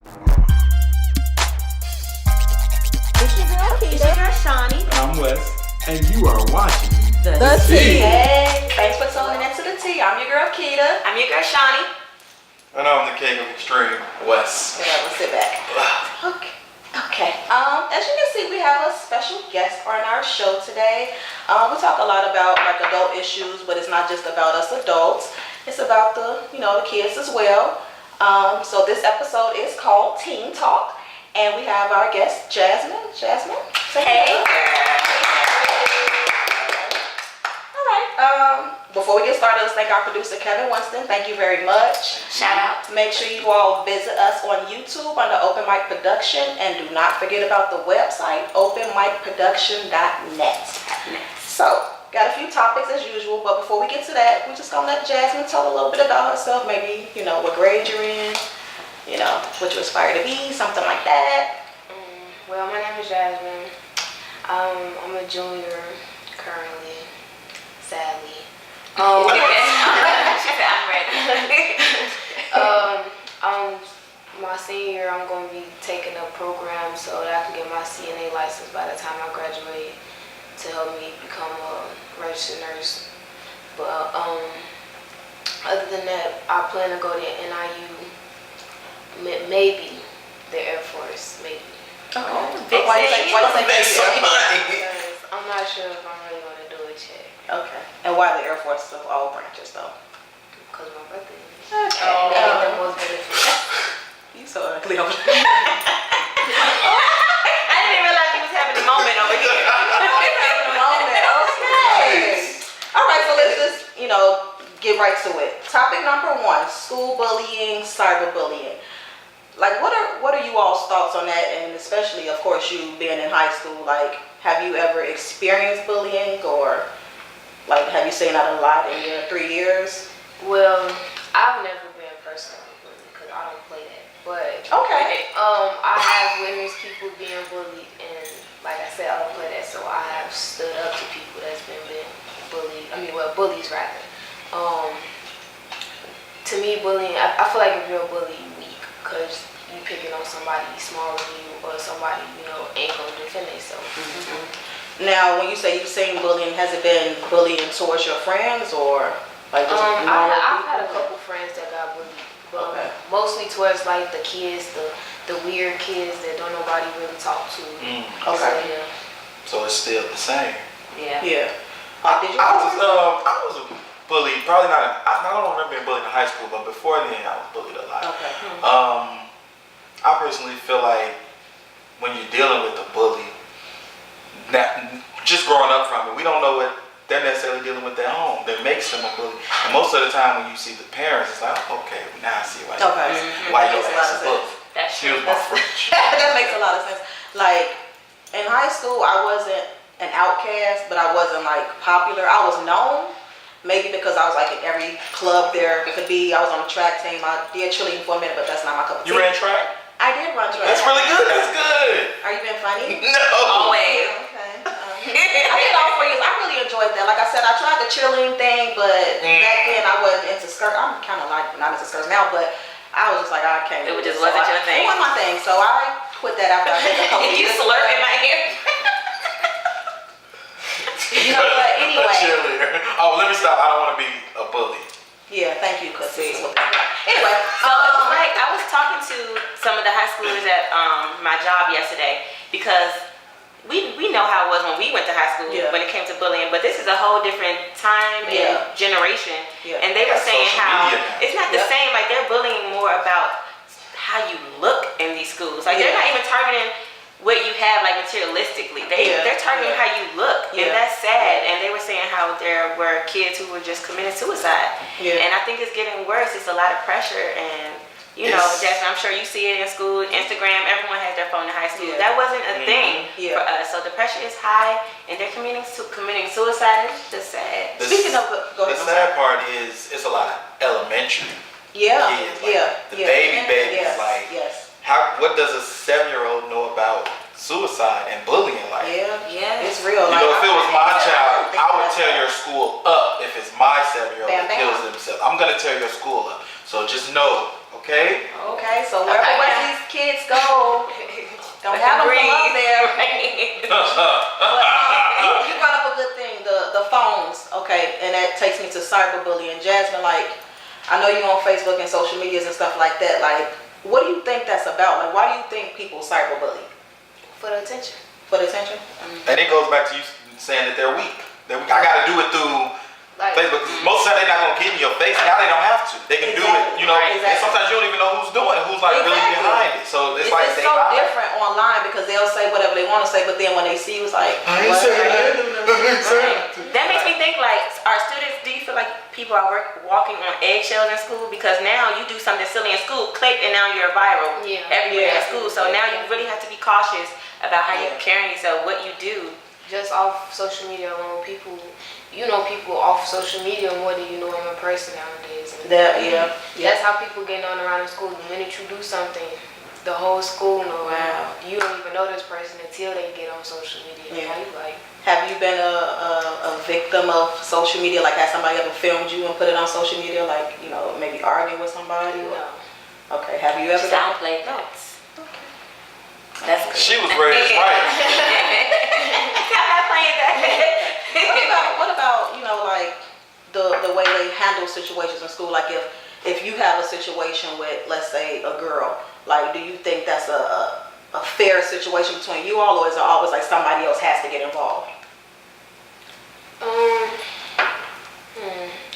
It's your girl Shawnee. I'm Wes, and you are watching The Tea. Hey, thanks for tuning into the Tea. I'm your girl Keita. I'm your girl Shawnee. And I'm the king of extreme, Wes. Yeah, let's sit back. Okay. As you can see, we have a special guest on our show today. We talk a lot about like adult issues, but it's not just about us adults. It's about the kids as well. So this episode is called Teen Talk, and we have our guest Jasmine. Jasmine, say Hey, hello. All right. Before we get started, let's thank our producer Kevin Winston. Thank you very much. shout out. Make sure you all visit us on YouTube under Open Mic Production, and do not forget about the website openmicproduction.net. So, got a few topics as usual, but before we get to that, we're just gonna let Jasmine tell a little bit about herself. Maybe what grade you're in, what you aspire to be, something like that. Well, my name is Jasmine. I'm a junior currently, sadly. She said, I'm ready. My senior year, I'm going to be taking a program so that I can get my CNA license by the time I graduate to help me become a registered nurse. But other than that, I plan to go to NIU, maybe the Air Force, maybe. Okay. Why you say maybe? Because I'm not sure if I'm really going to do it yet. Okay. And why the Air Force of all branches though? Because my birthday. Okay. They get the most benefits. You so ugly over I didn't even realize he was having a moment over here. Okay. All right, so let's just, get right to it. Topic number 1, school bullying, cyberbullying. Like, what are you all's thoughts on that? And especially, of course, you being in high school, like, have you ever experienced bullying, or like, have you seen that a lot in your 3 years? Well, I've never been personally bullied because I don't play that. But Okay. I have witnessed people being bullied, and like I said, I don't play that, so I have stood up to people that's been bullied. Bullies rather. To me, bullying, I feel like if you're a bully, you weak because you picking on somebody smaller than you or somebody ain't gonna defend themselves. Mm-hmm. Now, when you say you've seen bullying, has it been bullying towards your friends or like just normal I've had a people? couple friends that got bullied, but Okay. mostly towards like the kids, the weird kids that don't nobody really talk to. Okay. So, yeah. So it's still the same. Yeah. Yeah. Did you? I was a bully. Probably not. I don't remember being bullied in high school, but before then, I was bullied a lot. Okay. I personally feel like when you're dealing with a bully, just growing up from it, we don't know what they're necessarily dealing with at home that makes them a bully. And most of the time when you see the parents, it's like, okay, now I see why your ass is a bully. That's Excuse true. my French. That makes a lot of sense. Like, in high school, I wasn't an outcast, but I wasn't like popular. I was known, maybe because I was like in every club there could be. I was on the track team. I did cheerleading for a minute, but that's not my cup of tea. You ran track? I did run track. That's really good. That's good. Are you being funny? No. Always. Okay. I did all 4 years. I really enjoyed that. Like I said, I tried the cheerleading thing, but back then I wasn't into skirts. I'm kind of like not into skirts now, but I was just like, I can't. It do just this. wasn't So your thing. It wasn't my thing, so I quit that after I did a couple You years. slurp in my ear. But anyway. A cheerleader. Oh, let me stop. I don't want to be a bully. Yeah, thank you, cause this is what. Anyway, So it was like I was talking to some of the high schoolers at my job yesterday because we know how it was when we went to high school when it came to bullying, but this is a whole different time and generation. Yeah. And they were Got saying social how media now. it's not the same. Like they're bullying more about how you look in these schools. Like they're not even targeting what you have like materialistically. They're targeting how you look, and that's sad. And they were saying how there were kids who were just committing suicide. And I think it's getting worse. It's a lot of pressure, and Jasmine, I'm sure you see it in school, Instagram. Everyone has their phone in high school. That wasn't a thing for us. So the pressure is high, and they're committing suicide. It's just sad. Speaking of, go ahead. The sad part is it's a lot of elementary Yeah, kids. Like, yeah, the babies. yes, Like, yes. what does a 7-year-old know about suicide and bullying? Like, Yeah. It's real. you Like, know, if it was my child, I would that's tear your school up. If it's my 7-year-old Bam, that bam. kills themselves, I'm gonna tear your school up. So just know Okay? Okay, so wherever Okay. Wesley's kids go, don't have them come up there. You brought up a good thing, the phones. Okay, and that takes me to cyberbullying. Jasmine, like, I know you on Facebook and social medias and stuff like that. Like, what do you think that's about? Like, why do you think people cyberbully? For the attention. For the attention? And it goes back to you saying that they're weak. I gotta do it through Like, Facebook. Most of the time they're not gonna get in your face. Now they don't have to. They can do it, you know. Exactly. And sometimes you don't even know who's doing it, who's like really Exactly. behind it. So it's like It's they so lie. different online because they'll say whatever they want to say, but then when they see you, it's like, I ain't what? saying that. That makes me think, like, our students, do you feel like people are walking on eggshells in school? Because now you do something silly in school, click, and now you're viral everywhere in school. So now you really have to be cautious about how you're carrying yourself, what you do. just off social media alone, people, you know people off social media more than you know them in person nowadays. And that's how people get known around in school. The minute you do something, the whole school knows. Wow. You don't even know this person until they get on social media. Yeah. How you like? Have you been a victim of social media? Like, has somebody ever filmed you and put it on social media? Like, you know, maybe arguing with somebody? Or, No. okay, have you ever? Downplay that. That's good. She was raised right. I'm not playing that. What about you know, like the way they handle situations in school? Like, if you have a situation with, let's say, a girl, like, do you think that's a fair situation between you all, or is it always like somebody else has to get involved?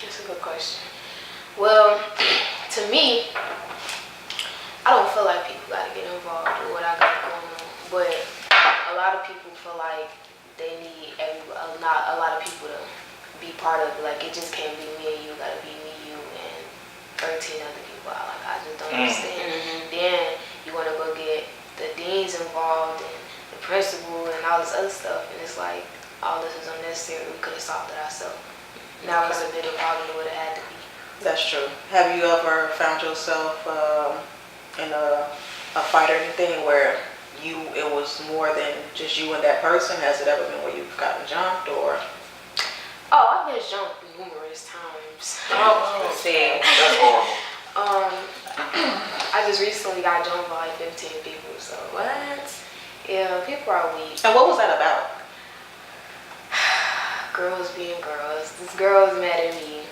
That's a good question. Well, to me, I don't feel like people gotta get involved with what I got going on, but a lot of people feel like they need not a lot of people to be part of it. Like, it just can't be me and you, gotta be me, you, and 13 other people. Like, I just don't understand. Then you wanna go get the deans involved and the principal and all this other stuff, and it's like, all this is unnecessary. We could have solved it ourselves. Now it's a bigger problem than what it had to be. That's true. Have you ever found yourself in a fight or anything where it was more than just you and that person? Has it ever been where you've gotten jumped or? Oh, I've been jumped numerous times. Oh, see. That's horrible. I just recently got jumped by like 15 people, so. What? Yeah, people are weak. And what was that about? Girls being girls. This girl was mad at me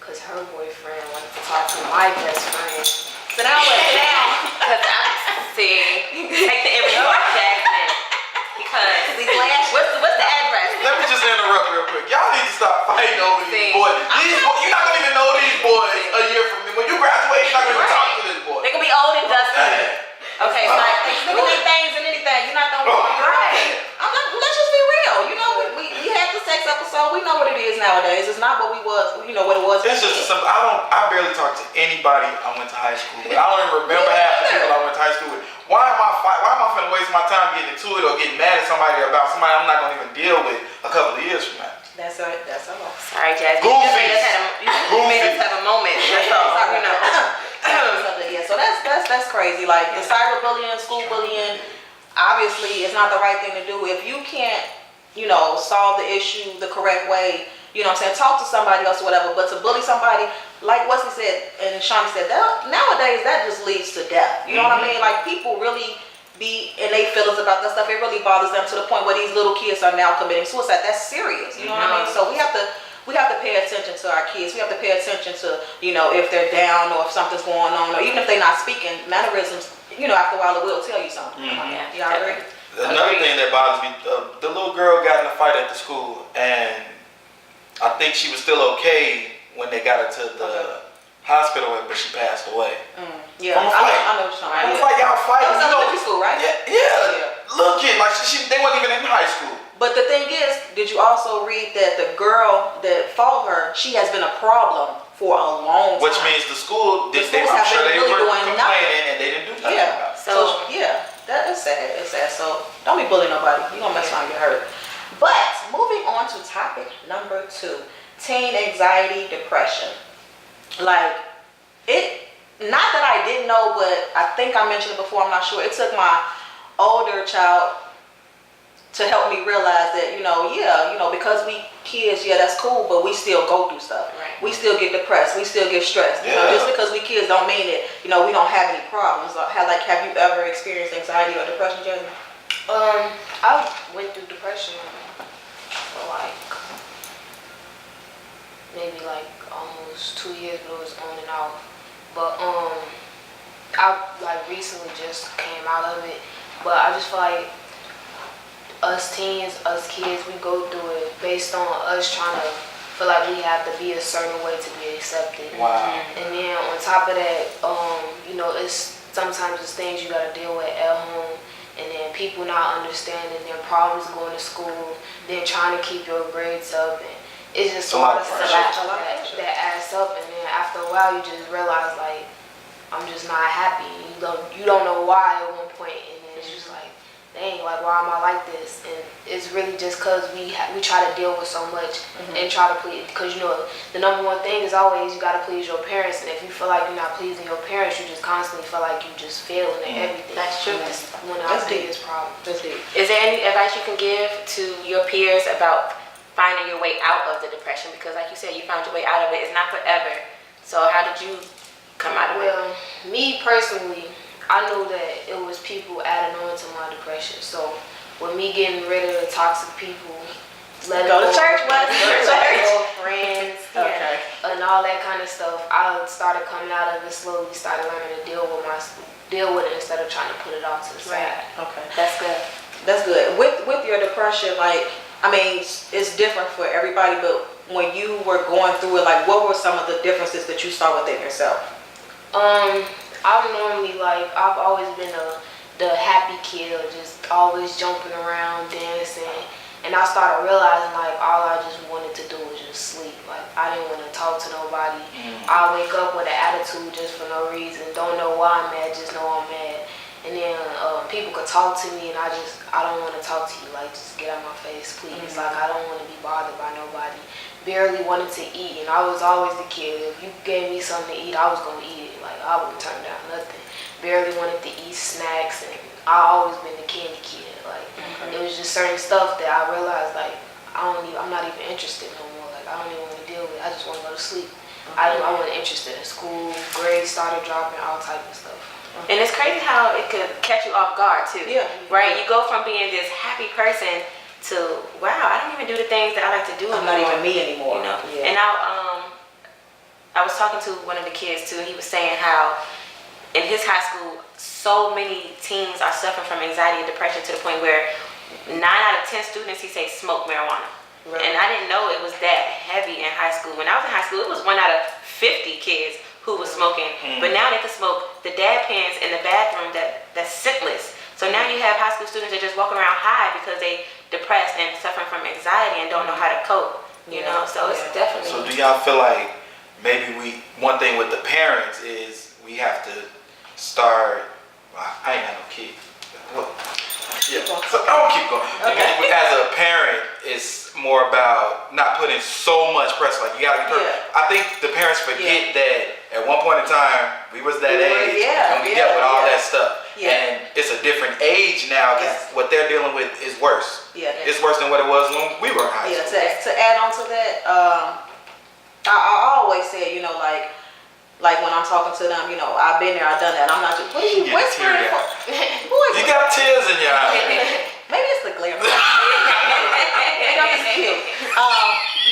because her boyfriend wanted to talk to my best friend. So now what? Because take the image off Jackson. Because what's the address? Let me just interrupt real quick. Y'all need to stop fighting over these boys. You're not gonna even know these boys a year from now. When you graduate, you're not gonna talk to this boy. They can be old and dusty. Okay, so Snipping things and anything. You're not gonna right. Let's just be real. You know, we had the sex episode. We know what it is nowadays. It's not what we was. You know what it was. It's just some. I barely talk to anybody I went to high school with. I don't even remember half the people I went to high school with. Why am I finna waste my time getting into it or getting mad at somebody about somebody I'm not gonna even deal with a couple of years from now? That's all. sorry, Jasmine. You made us have a moment. That's all. You know. Yeah, so that's crazy. Like, the cyberbullying, school bullying, obviously it's not the right thing to do. If you can't, you know, solve the issue the correct way, you know what I'm saying, talk to somebody else or whatever. But to bully somebody, like Wesley said and Shawnee said, nowadays that just leads to death. You know what I mean? Like, people really be in their feelings about that stuff. It really bothers them to the point where these little kids are now committing suicide. That's serious. You know what I mean? So we have to pay attention to our kids. We have to pay attention to, you know, if they're down or if something's going on, or even if they're not speaking, mannerisms, you know, after a while it will tell you something. Y'all agree? Another thing that bothers me, the little girl got in a fight at the school, and I think she was still okay when they got her to the hospital, but she passed away. Yeah, I know what you're talking about. Y'all fighting. That was elementary school, right? Yeah. Little kid, like they weren't even in high school. But the thing is, did you also read that the girl that fought her, she has been a problem for a long time? Which means the school, I'm sure they were complaining and they didn't do nothing about it. So yeah, that is sad. It's sad. So don't be bullying nobody. You're gonna mess around and get hurt. But moving on to topic number 2, teen anxiety, depression. Like, not that I didn't know, but I think I mentioned it before, I'm not sure. It took my older child to help me realize that, because we kids, yeah, that's cool, but we still go through stuff. Right. We still get depressed. We still get stressed. You know, Yeah. just because we kids don't mean that, you know, we don't have any problems. Have you ever experienced anxiety or depression, Jasmine? I went through depression for like maybe like almost 2 years, but it was on and off. But I like recently just came out of it. But I just feel like us teens, us kids, we go through it based on us trying to feel like we have to be a certain way to be accepted. Wow. And then on top of that, you know, it's sometimes it's things you gotta deal with at home, and then people not understanding their problems going to school, then trying to keep your grades up, and it's just a lot of stuff that adds up. And then after a while, you just realize like I'm just not happy. You don't know why at one point, and then it's just like, dang, like why am I like this? And it's really just cause we try to deal with so much and try to please. Cause you know the number one thing is always you gotta please your parents, and if you feel like you're not pleasing your parents, you just constantly feel like you just failing at everything. That's true. That's one of our biggest problems. Is there any advice you can give to your peers about finding your way out of the depression? Because like you said, you found your way out of it. It's not forever. So how did you come out of it? Well, me personally, I knew that it was people adding on to my depression. So with me getting rid of the toxic people, letting Go to church, what? go Go to to church. friends, Okay. and all that kind of stuff, I started coming out of it slowly. Started learning to deal with it instead of trying to put it off to the side. Okay. That's good. That's good. With your depression, like, I mean, it's different for everybody, but when you were going through it, like, what were some of the differences that you saw within yourself? I'm normally like, I've always been the happy kid, just always jumping around, dancing. And I started realizing like all I just wanted to do was just sleep. Like I didn't want to talk to nobody. I wake up with an attitude just for no reason. Don't know why I'm mad, just know I'm mad. And then people could talk to me and I don't want to talk to you. Like just get out my face, please. Like I don't want to be bothered by nobody. Barely wanted to eat, and I was always the kid. If you gave me something to eat, I was gonna eat it. Like I wouldn't turn down nothing. Barely wanted to eat snacks, and I always been the candy kid. Like it was just certain stuff that I realized like I'm not even interested no more. Like I don't even want to deal with it. I just want to go to sleep. I wasn't interested in school. Grades started dropping, all type of stuff. And it's crazy how it could catch you off guard too. Yeah. Right? You go from being this happy person to, wow, I don't even do the things that I like to do I'm anymore. not even me anymore. You know? Yeah. And I was talking to one of the kids too, and he was saying how in his high school, so many teens are suffering from anxiety and depression to the point where 9 out of 10 students, he says, smoke marijuana. Right. And I didn't know it was that heavy in high school. When I was in high school, it was 1 out of 50 kids who was smoking. But now they can smoke the dab pens in the bathroom that's scentless. So now you have high school students that just walk around high because they depressed and suffering from anxiety and don't know how to cope. You know, so it's definitely. So do y'all feel like maybe one thing with the parents is we have to start, well, I ain't got no kids. Well, yeah, so I'll keep going. Okay. As a parent, it's more about not putting so much pressure. Like you gotta be perfect. Yeah. I think the parents forget that at one point in time we was that age and we dealt with all that stuff. Yeah. And it's a different age now because what they're dealing with is worse. Yeah. It's worse than what it was when we were in high Yeah, school. to add on to that, I always say, you know, like when I'm talking to them, you know, I've been there, I've done that. I'm not just, what are you You get whispering teary for? eyed. Who is You it? got tears in your eyes. Maybe it's the glare. Maybe I'm just cute.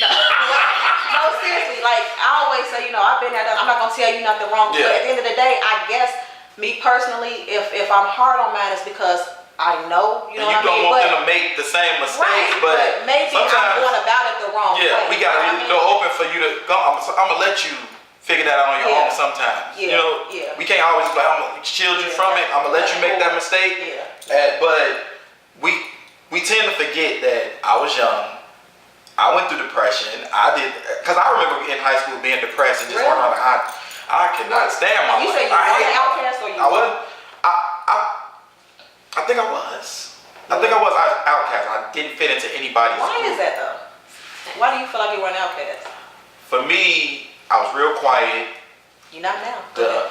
No, seriously, like I always say, you know, I've been there, done. I'm not gonna tell you nothing wrong. Yeah. But at the end of the day, I guess me personally, if I'm hard on mine, it's because I know, you know And you what I don't mean. want But them to make the same mistakes, right, but maybe I'm sometimes, going about it the wrong way. yeah, we you know gotta what I leave the mean? door open for you to go. I'm gonna let you figure that out on your Yeah. own sometimes. Yeah, You know, yeah. we can't always be like, I'm gonna shield you from it. I'm gonna let you make that mistake. Yeah. But we tend to forget that I was young. I went through depression. I did, because I remember in high school being depressed and just Really? walking around like, I cannot stand my You life. say you I were hate an my life. outcast or you I wasn't. I think I was. I think I was an outcast. I didn't fit into anybody's Why group. is that though? Why do you feel like you were an outcast? For me, I was real quiet. You're not now. The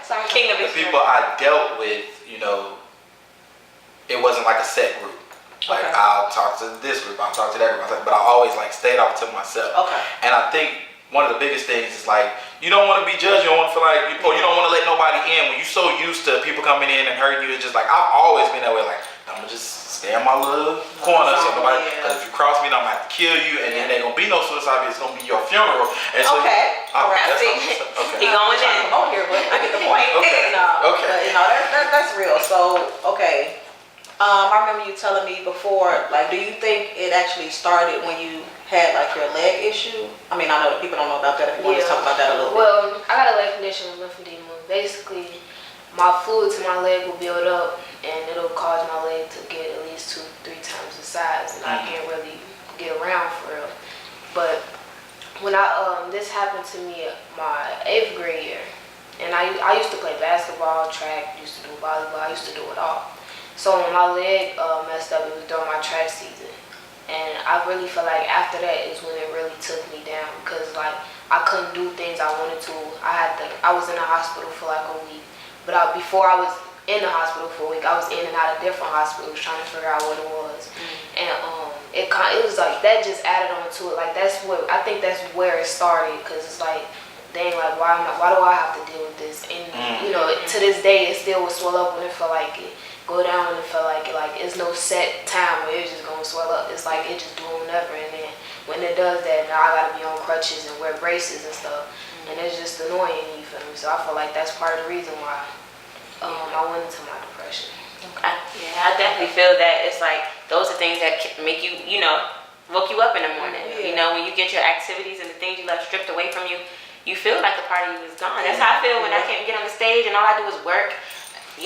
Sorry. King of the his people I dealt with, you know, it wasn't like a set group. Like Okay. I'll talk to this group, I'll talk to that group, but I always like stayed off to myself. Okay. And I think one of the biggest things is like you don't want to be judged, you don't want to feel like, or you don't want to let nobody in when you're so used to people coming in and hurting you. It's just like I've always been that way. Like I'm gonna just stay in my little corner, so nobody. Because if you cross me, then I'm gonna have to kill you, and then there gonna be no suicide. It's gonna be your funeral. And so, Okay. Oh, Alright. that's See? He okay. going I'm in. trying to promote here, but I get the point. Okay. No, Okay. but, that's real. So, okay. I remember you telling me before, like, do you think it actually started when you had, like, your leg issue? I mean, I know that people don't know about that. If you want to talk about that a little bit. Well, I got a leg condition with lymphedema. Basically, my fluid to my leg will build up, and it'll cause my leg to get at least 2-3 times the size, and I can't really get around for real. But when this happened to me my 8th grade year, and I used to play basketball, track, used to do volleyball, I used to do it all. So when my leg messed up, it was during my track season. And I really feel like after that is when it really took me down, because like I couldn't do things I wanted to. I was in the hospital for like a week. But before I was in the hospital for a week, I was in and out of different hospitals trying to figure out what it was. And it was like that just added on to it. Like I think that's where it started, because it's like, dang, like why do I have to deal with this? And you know, to this day it still will swell up when it felt like it, go down when it felt like it. Like it's no set time where it's just gonna swell up. It's like it just do whenever, and then when it does that, now I gotta be on crutches and wear braces and stuff, and it's just annoying, you feel me? So I feel like that's part of the reason why I went into my depression. I definitely feel that it's like those are things that make you, woke you up in the morning. Yeah. You know, when you get your activities and the things you left stripped away from you, you feel like a part of you is gone. That's how I feel when I can't get on the stage and all I do is work. I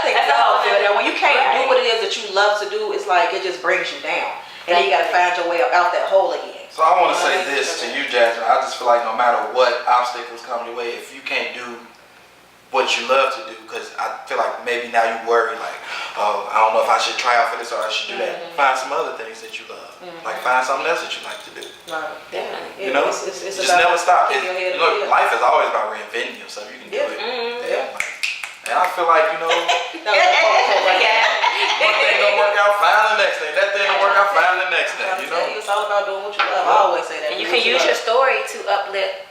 think that's how I feel that when you can't do Right. what it is that you love to do, it's like it just brings you down, and then you got to find your way up out that hole again. So I want to say this to you, Jasmine. I just feel like no matter what obstacles come your way, if you can't do what you love to do, because I feel like maybe now you worry like, oh, I don't know if I should try out for this or I should do that. Find some other things that you love. Like find something else that you like to do. Right. Definitely. You know, it's just about never stop. keeping your head up. Look, life is always about reinventing yourself. You can do it. Yeah. Like, and I feel like, That was the quote right there. one thing don't work out, find the next thing. That thing don't work out, find the next thing. I'm You know. telling you, it's all about doing what you love. I always say that. And you do can what use your love. story to uplift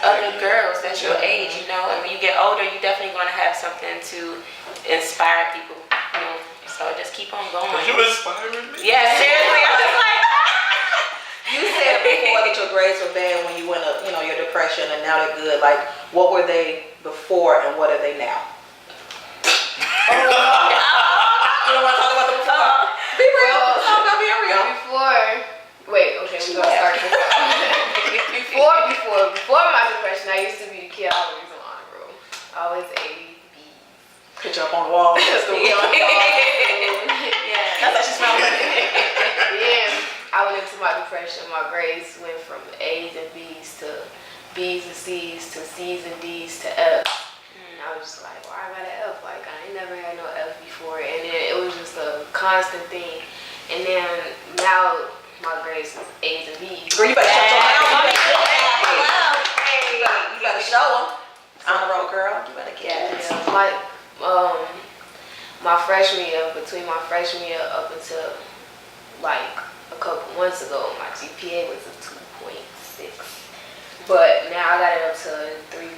other girls that's your age, And when you get older, you definitely want to have something to inspire people, So just keep on going. You inspiring me. Yeah, seriously. I'm just like, You said before that your grades were bad when you went up, your depression, and now they're good. Like, what were they before and what are they now? You don't want to talk about the before? Be real. Talk about being real. We're gonna start this out. Before my depression, I used to be the kid always on honor roll. Always A, B. Put you up on the wall. That's the Yeah. That's how she smells. Then I went into my depression. My grades went from A's and B's to B's and C's to C's and D's to F's. And I was just like, why I got an F? Like, I ain't never had no F before. And then it was just a constant thing. And then now my grades is A's and B's. Girl, you better shut your mouth. Wow. You gotta show them. On the road, girl. You better get it. My freshman year, between my freshman year up until like a couple months ago, my GPA was a 2.6. But now I got it up to 3.5,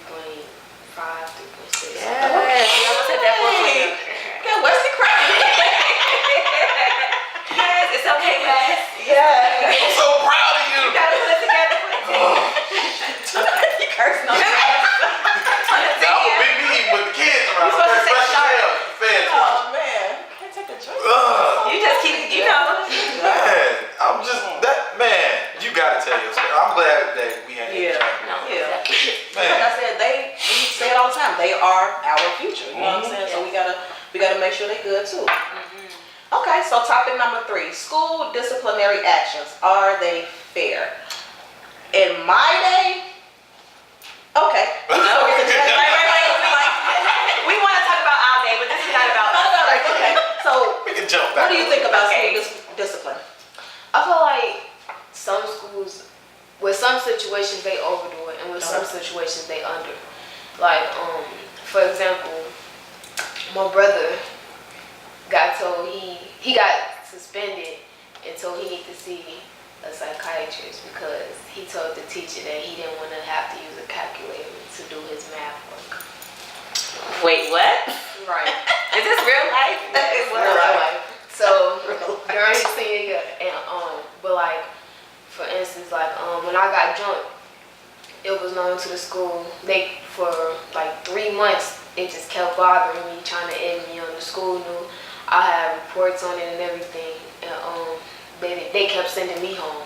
3.6. Yes, you almost hit that 4.0. Yeah, Wesley crying. Yes, it's okay, Wes. Yeah. I'm so proud of you. You gotta put it together for the team. You cursing on me. Now I'm a big meeting with the kids around. You supposed to say Fresh sharp. as hell. Feds. Oh, man. Can't take a drink. You just keep, Man, I'm just man. You gotta tell your story. I'm glad that we had Yeah. No, Yeah. Man. Like I said, we say it all the time. They are our future. You know what I'm saying? So we gotta make sure they're good too. Okay, so topic number 3: school disciplinary actions. Are they fair? In my day, okay. We want to talk about our day, but this is not about us. Okay. So, We can jump back. what do you think about Okay. school discipline? I feel like some schools, with some situations they overdo it, and with some situations they under. Like, for example, my brother, got told he got suspended and told he needed to see a psychiatrist because he told the teacher that he didn't want to have to use a calculator to do his math work. Wait, what? Right. Is this real life? Real life. So during his senior year, and but like for instance, like when I got jumped, it was known to the school. They for like 3 months, it just kept bothering me, trying to end me on. The school knew I had reports on it and everything, and they kept sending me home,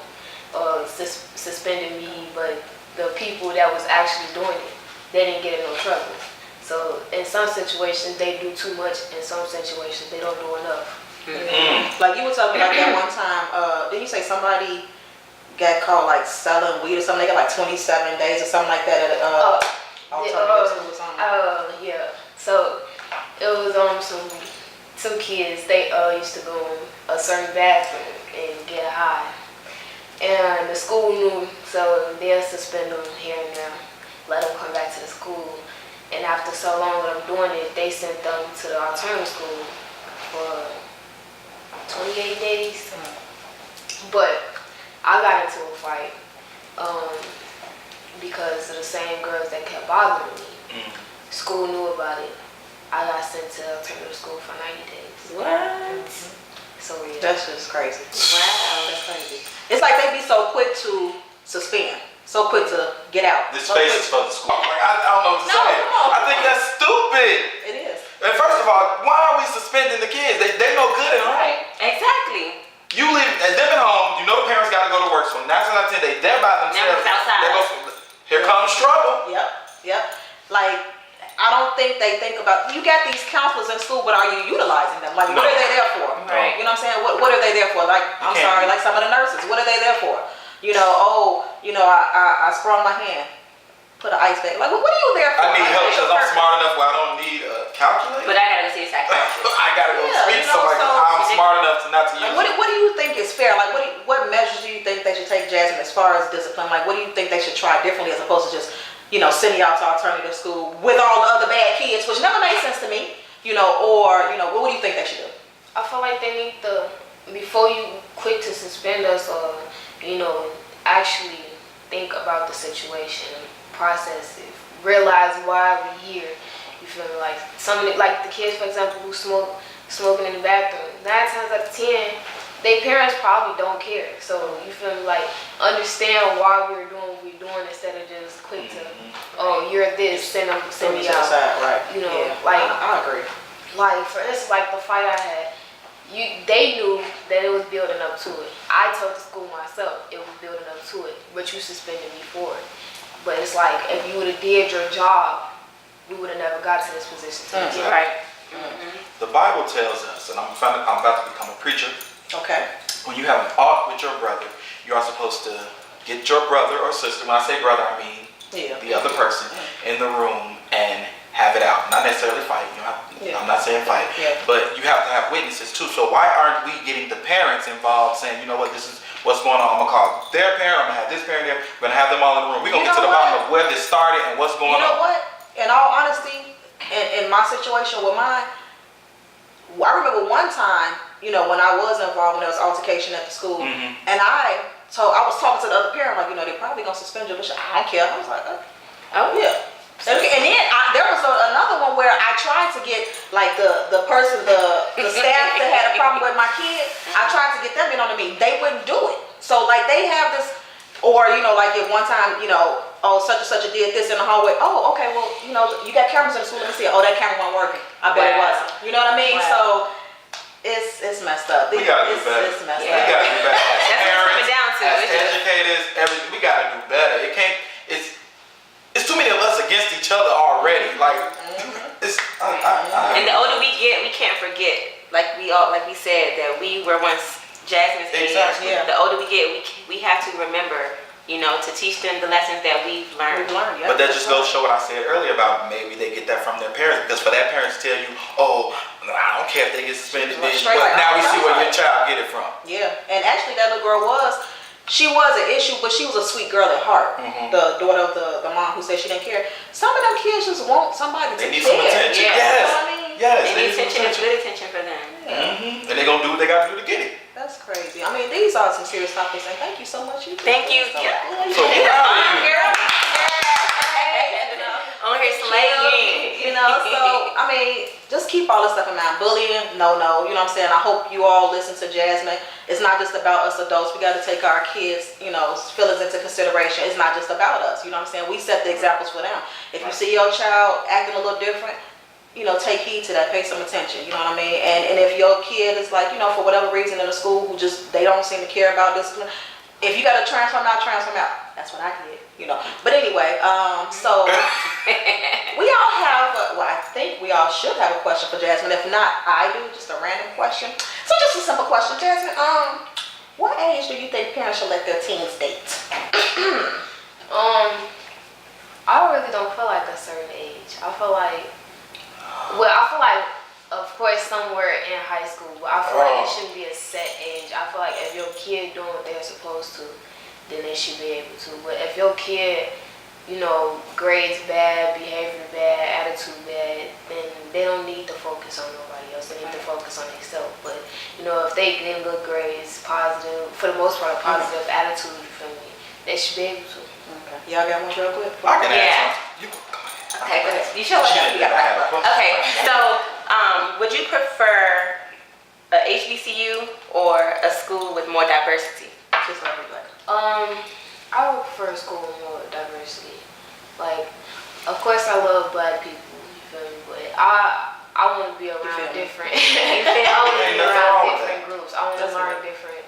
suspending me. But the people that was actually doing it, they didn't get in no trouble. So in some situations they do too much. In some situations they don't do enough. Like you were talking about that one time. Did you say somebody got caught like selling weed or something? They got like 27 days or something like that at alternative school or something. Yeah. So it was some kids. They used to go in a certain bathroom and get high, and the school knew, so they'll suspend them here and there, let them come back to the school. And after so long of them doing it, they sent them to the alternative school for 28 days. But I got into a fight because of the same girls that kept bothering me. School knew about it. I got sent to alternative school for 90 days. What? So yeah. That's just crazy. Wow. That's crazy. It's like they be so quick to suspend, so quick to get out. This so space quick. is for the school. Like, I don't know what to say. come on. I think that's stupid. It is. And first of all, why are we suspending the kids? They no good at home. Right. Exactly. You live and them at home. You know the parents got to go to work. So 9 times out of 10, they're by themselves. Now it's outside. They go, here comes trouble. Yep. Like, I don't think they think about, you got these counselors in school, but are you utilizing them? Like, what No. are they there for? Right. You know what I'm saying? What are they there for? Like, I'm can't. sorry, like some of the nurses, what are they there for? You know, I sprung my hand, put an ice pack. Like, what are you there for? I need Like, help what's your because I'm purpose? smart enough where I don't need a calculator. But I gotta go see a psychiatrist. I gotta go Yeah, speak you to know, somebody. so- I'm smart enough to not to use Like, it. what do you think is fair? Like, what measures do you think they should take, Jasmine, as far as discipline? Like, what do you think they should try differently as opposed to just, sending y'all to alternative school with all the other bad kids, which never made sense to me, or, what do you think they should do? I feel like they need to, before you quit to suspend us or, actually think about the situation, process it, realize why we're here. You feel me? Like like the kids, for example, who smoking in the bathroom, 9 times out of 10, their parents probably don't care. So you feel me? Like, understand why we're doing what we're doing instead of just quick to, oh, you're this, send me out. Right. Like, I agree. like for instance, like the fight I had, they knew that it was building up to it. I told the school myself it was building up to it, but you suspended me for it. But it's like, if you would have did your job, we would have never got to this position. Right. The Bible tells us, and I'm about to become a preacher. Okay. When you have an art with your brother, you are supposed to get your brother or sister. When I say brother, I mean the other person in the room and have it out. Not necessarily fight. I'm not saying fight, but you have to have witnesses too. So why aren't we getting the parents involved, saying, you know what, this is what's going on. I'm gonna call their parent. I'm gonna have this parent there. We're gonna have them all in the room. We're gonna get to the bottom of where this started and what's going on. You know what? In all honesty, in my situation with mine, I remember one time, when I was involved when there was altercation at the school, and I was talking to the other parent, like, they're probably gonna suspend you, but I don't care. I was like, oh yeah. And then there was another one where I tried to get like the person, the staff that had a problem with my kid. I tried to get them in on the meeting. They wouldn't do it. So like they have this, or like at one time, oh such and such did this in the hallway. Oh okay, well you got cameras in the school. Let me see. Oh that camera wasn't working. I bet it wasn't. You know what I mean? Wow. So it's messed up. We gotta do better. It's messed We up. gotta do better. As That's what it's parents, coming down to. as educators, everything. We gotta do better. It can't. It's too many of us against each other already. Like it's. And the older we get, we can't forget. Like we said that we were once Jasmine's age. Exactly. Yeah. The older we get, we have to remember, to teach them the lessons that we've learned. Yeah. But that just goes to show what I said earlier about maybe they get that from their parents, because for that parents to tell you, oh, I don't care if they get suspended, Like, then, straight but like, now we oh, see where your right. child get it from. Yeah, and actually that little girl she was an issue, but she was a sweet girl at heart. The daughter of the mom who said she didn't care. Some of them kids just want somebody to They need care. some attention. Yeah. Yes. You know what I mean? Yes. Any attention is good attention for them. And they're gonna do what they gotta do to get it. That's crazy. I mean, these are some serious topics, and thank you so much. Thank you. So, So proud of you. Girl. On here slaying. You know, so I mean, just keep all this stuff in mind. Bullying, no, you know what I'm saying? I hope you all listen to Jasmine. It's not just about us adults. We got to take our kids, you know, feelings into consideration. It's not just about us. You know what I'm saying? We set the examples for them. If you see your child acting a little different, you know, take heed to that, pay some attention, you know what I mean? And if your kid is like, you know, for whatever reason in the school who just, they don't seem to care about discipline, if you got to transform out, that's what I did, you know. But anyway, so we all have, well, I think we all should have a question for Jasmine. If not, I do, just a random question. So just a simple question, Jasmine. What age do you think parents should let their teens date? I really don't feel like a certain age. I feel like, of course, somewhere in high school, but I feel like it shouldn't be a set age. I feel like if your kid doing what they're supposed to, then they should be able to. But if your kid, you know, grades bad, behavior bad, attitude bad, then they don't need to focus on nobody else. They need to focus on themselves. But, you know, if they get good grades, positive, for the most part, positive attitude, you feel me, they should be able to. Okay. Y'all got one real quick? I can Yeah. answer. You go ahead. Okay, go ahead. You should let them. Okay, so would you prefer a HBCU or a school with more diversity? Just like we like. I would prefer a school with more diversity. Like, of course, I love black people, you feel me? But I want to be around different. I want to be around different groups. I want to learn different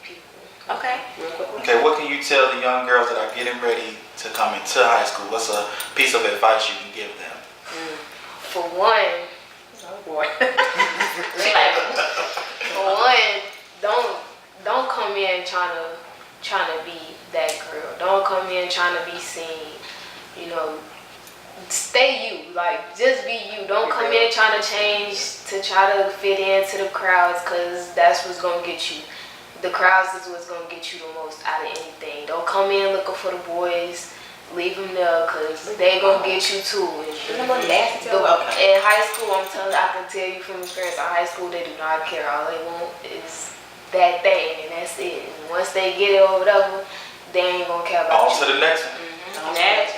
people. Okay. Real quick. Okay, what can you tell the young girls that are getting ready to come into high school? What's a piece of advice you can give them? For one, Oh boy. don't come in trying to be that girl. Don't come in trying to be seen. You know, stay you. Like, just be you. Don't come in trying to change to try to fit into the crowds, because that's what's gonna get you. The crowds is what's gonna get you the most out of anything. Don't come in looking for the boys. Leave them there, because they gonna get you too. In high school, I can tell you from experience, in high school they do not care. All they want is that thing, and that's it. And once they get it or whatever, they ain't gonna care about On you. to the next one.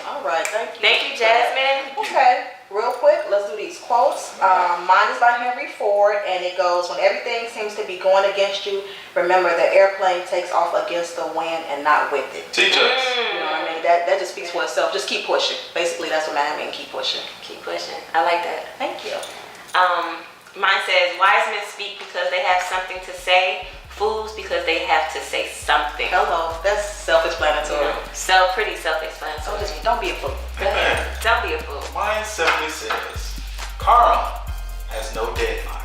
All right, thank you. Thank you, Jasmine. Okay, real quick, let's do these quotes. Mine is by Henry Ford, and it goes, when everything seems to be going against you, remember the airplane takes off against the wind and not with it. Teach us. You know what I mean? That just speaks for itself. Just keep pushing. Basically, that's what I mean, keep pushing. Keep pushing. I like that. Thank you. Mine says, wise men speak because they have something to say. Fools because they have to say something. Hello, that's self-explanatory. So pretty So self-explanatory. just don't be a fool. Go ahead. Don't be a fool. Mine simply says, karma has no deadline.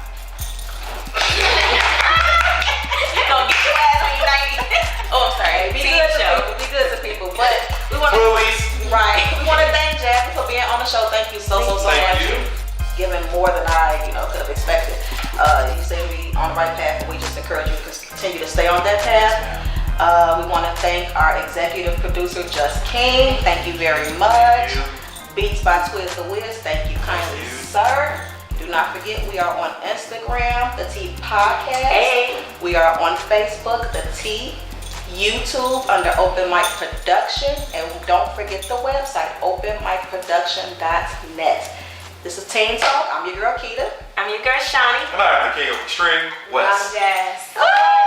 Don't get your ass on your 90. Oh, I'm sorry. Be Team good to show. people. Be good to people. But we want to Bullies. right. We want to thank Jasmine for being on the show. Thank you so much. Thank you. Giving more than I, could have expected. You say we on the right path, and we just encourage you to continue to stay on that path. We want to thank our executive producer, Just King. Thank you very much. Beats by Twiz the Wiz. Thank you kindly, sir. Do not forget, we are on Instagram, The T Podcast. Hey. We are on Facebook, The T. YouTube under Open Mic Production. And don't forget the website, openmicproduction.net. This is Teen Talk. I'm your girl, Keita. I'm your girl, Shawnee. And I'm the king of Extreme West. I'm Jazz. Bye.